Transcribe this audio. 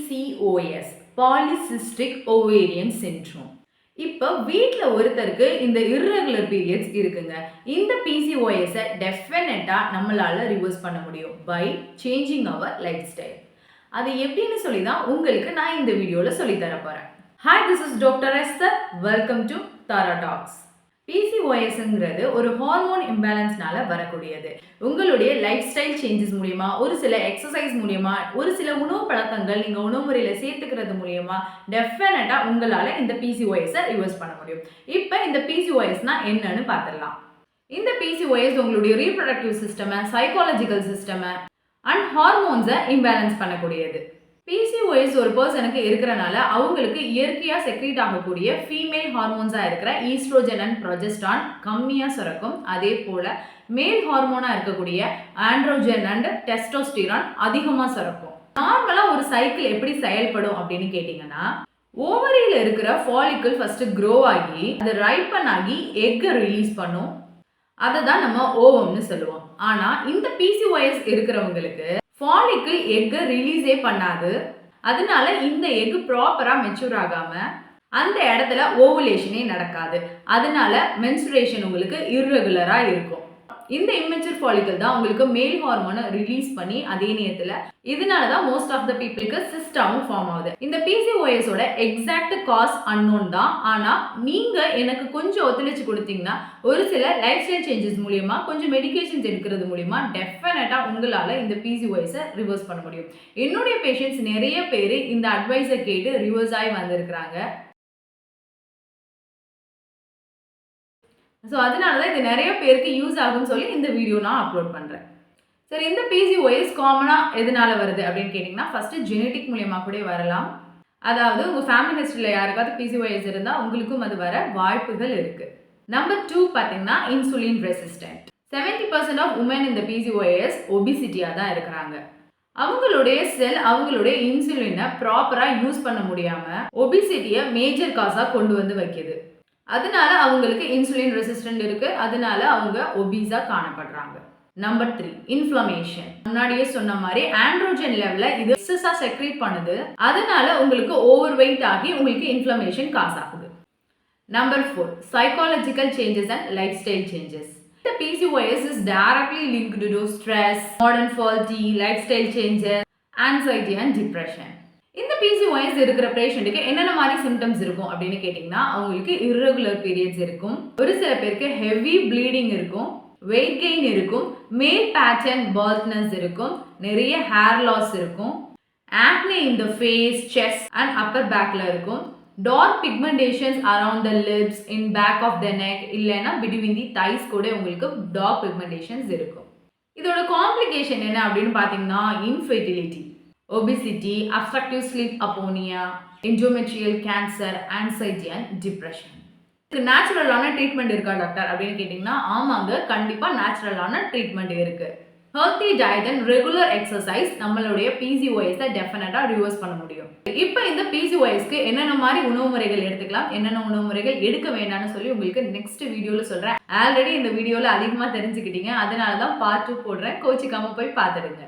PCOS Polycystic Ovarian Syndrome. இப்போ வீட்டில் ஒருத்தருக்கு இந்த irregular periods இருக்குங்க. இந்த PCOS டெஃபினட்டாக நம்மளால ரிவர்ஸ் பண்ண முடியும் by changing our life style. அது எப்படின்னு சொல்லி தான் உங்களுக்கு நான் இந்த வீடியோவில் சொல்லித்தர போகிறேன். Hi, this is doctor Esther. Welcome to Tara talks. PCOSங்கிறது ஒரு ஹார்மோன் இம்பேலன்ஸ்னால வரக்கூடியது. உங்களுடைய லைஃப் ஸ்டைல் சேஞ்சஸ் மூலியமா, ஒரு சில எக்ஸசைஸ் மூலியமா, ஒரு சில உணவு பழக்கங்கள் நீங்க உணவு முறையில சேர்த்துக்கிறது மூலியமா டெஃபினட்டா உங்களால இந்த PCOS ரிவர்ஸ் பண்ண முடியும். இப்போ இந்த PCOSனா என்னன்னு பார்த்துடலாம். இந்த PCOS உங்களுடைய reproductive system, psychological system and ஹார்மோன்ஸை இம்பேலன்ஸ் பண்ணக்கூடியது. PCOS ஒரு பர்சனுக்கு இருக்கிறனால அவங்களுக்கு இயற்கையாக செக்ரீட் ஆகக்கூடிய ஃபீமேல் ஹார்மோன்ஸாக இருக்கிற ஈஸ்ட்ரோஜன் அண்ட் ப்ரொஜெஸ்ட்ரான் கம்மியாக சுரக்கும். அதே போல் மேல் ஹார்மோனாக இருக்கக்கூடிய ஆண்ட்ரோஜன் அண்ட் டெஸ்டோஸ்டிரான் அதிகமாக சுரக்கும். நார்மலாக ஒரு சைக்கிள் எப்படி செயல்படும் அப்படின்னு கேட்டிங்கன்னா, ஓவரியில் இருக்கிற ஃபாலிக்கிள் ஃபஸ்ட்டு க்ரோ ஆகி அது ரைப்பன் ஆகி எக்கை ரிலீஸ் பண்ணும். அதை தான் நம்ம ஓவம்னு சொல்லுவோம். ஆனால் இந்த PCOS இருக்கிறவங்களுக்கு ஃபாலிக்கிள் எக்கை ரிலீஸே பண்ணாது. அதனால இந்த எக்கு ப்ராப்பராக மெச்சூர் ஆகாமல் அந்த இடத்துல ஓவுலேஷனே நடக்காது. அதனால மென்சுரேஷன் உங்களுக்கு இர்ரெகுலராக இருக்கும். இந்த இம்மெச்சூர் ஃபாலிக்கிள் தான் உங்களுக்கு மேல் ஹார்மோனை ரிலீஸ் பண்ணி அதே நேரத்தில் இதனால தான் மோஸ்ட் ஆஃப் த பீப்புளுக்கு சிஸ்டாவும் ஃபார்ம் ஆகுது. இந்த PCOSோட எக்ஸாக்ட் காஸ் அன்னோன் தான். ஆனால் நீங்கள் எனக்கு கொஞ்சம் ஒத்துழைச்சு கொடுத்தீங்கன்னா ஒரு சில லைஃப் ஸ்டைல் சேஞ்சஸ் மூலியமா, கொஞ்சம் மெடிக்கேஷன்ஸ் எடுக்கிறது மூலியமா டெஃபினட்டாக உங்களால் இந்த PCOSை ரிவர்ஸ் பண்ண முடியும். என்னுடைய பேஷண்ட்ஸ் நிறைய பேர் இந்த அட்வைஸை கேட்டு ரிவர்ஸ் ஆகி வந்திருக்கிறாங்க. ஸோ அதனால தான் இது நிறைய பேருக்கு யூஸ் ஆகும்னு சொல்லி இந்த வீடியோ நான் அப்லோட் பண்ணுறேன். சரி, இந்த PCOS காமனாக எதனால வருது அப்படின்னு கேட்டிங்கன்னா, ஃபஸ்ட்டு ஜெனட்டிக் மூலியமாக கூட வரலாம். அதாவது உங்கள் ஃபேமிலி ஹிஸ்ட்ரியில் யாருக்காவது PCOS இருந்தால் உங்களுக்கும் அது வர வாய்ப்புகள் இருக்குது. நம்பர் 2 பார்த்தீங்கன்னா இன்சுலின் ரெசிஸ்டன்ட். 70% ஆஃப் உமன் இந்த PCOS ஒபிசிட்டியாக தான் இருக்கிறாங்க. அவங்களுடைய செல் அவங்களுடைய இன்சுலினை ப்ராப்பராக யூஸ் பண்ண முடியாமல் ஒபிசிட்டியை மேஜர் காசாக கொண்டு வந்து வைக்கிது. அதனால அவங்களுக்கு இன்சுலின் ரெசிஸ்டன்ட் இருக்கு. அதனால அவங்க ஒபீஸா காணப்படுறாங்க. Number 3 inflammation. முன்னாடியே சொன்ன மாதிரி ஆண்ட்ரோஜன் லெவல்ல இது எக்ஸஸா செக்ரீட் பண்ணுது. அதனால உங்களுக்கு ஓவர் வெயிட் ஆகி உங்களுக்கு இன்ஃப்ளமேஷன் காஸ் ஆகுது. Number 4 psychological changes and life style changes. The PCOS is directly linked to stress, modern faulty lifestyle changes, anxiety and depression. இந்த PCOS இருக்கிற பேஷண்ட்டுக்கு என்னென்ன மாதிரி சிம்டம்ஸ் இருக்கும் அப்படின்னு கேட்டிங்கன்னா, அவங்களுக்கு இர்ரெகுலர் பீரியட்ஸ் இருக்கும், ஒரு சில பேருக்கு ஹெவி ப்ளீடிங் இருக்கும், வெயிட் கெயின் இருக்கும், மேல் பேட்டர்ன் பால்ட்னஸ் இருக்கும், நிறைய ஹேர் லாஸ் இருக்கும், acne in the face, chest and upper பேக்ல இருக்கும், dark pigmentations around the lips, in back of the neck, இல்லைன்னா பிட்வீன் தி தைஸ் கூட உங்களுக்கு டார்க் பிக்மெண்டேஷன்ஸ் இருக்கும். இதோட காம்ப்ளிகேஷன் என்ன அப்படின்னு பார்த்தீங்கன்னா, infertility, obesity, obstructive sleep apnea, endometrial cancer, anxiety and depression. இதுக்கு நேச்சுரலான ட்ரீட்மெண்ட் இருக்கா டாக்டர் அப்படின்னு கேட்டிங்கன்னா, ஆமாங்க, கண்டிப்பாக நேச்சுரலான ட்ரீட்மெண்ட் இருக்கு. Healthy diet and regular exercise நம்மளுடைய PCOSை டெஃபினட்டாக ரிவர்ஸ் பண்ண முடியும். இப்போ இந்த PCOSக்கு என்னென்ன மாதிரி உணவு முறைகள் எடுத்துக்கலாம், என்னென்ன உணவு முறைகள் எடுக்க வேண்டாம்னு சொல்லி உங்களுக்கு நெக்ஸ்ட் வீடியோவில் சொல்கிறேன். ஆல்ரெடி இந்த வீடியோவில் அதிகமாக தெரிஞ்சுக்கிட்டீங்க. அதனால தான் பார்ட் 2 போடுறேன். கோச்சிக்காமல் போய் பார்த்துடுங்க.